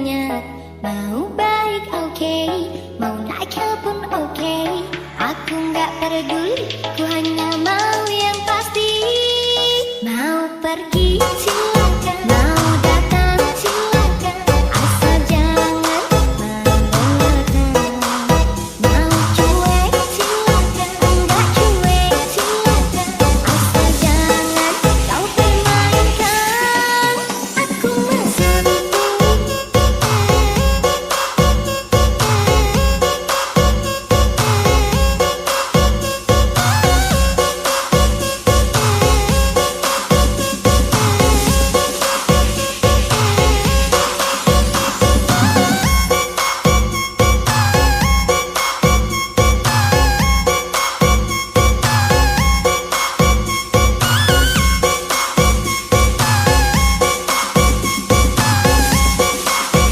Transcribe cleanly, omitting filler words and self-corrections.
Mau baik oke, mau naik pun oke. Aku nggak peduli, ku hanya mau yang pasti. Mau pergi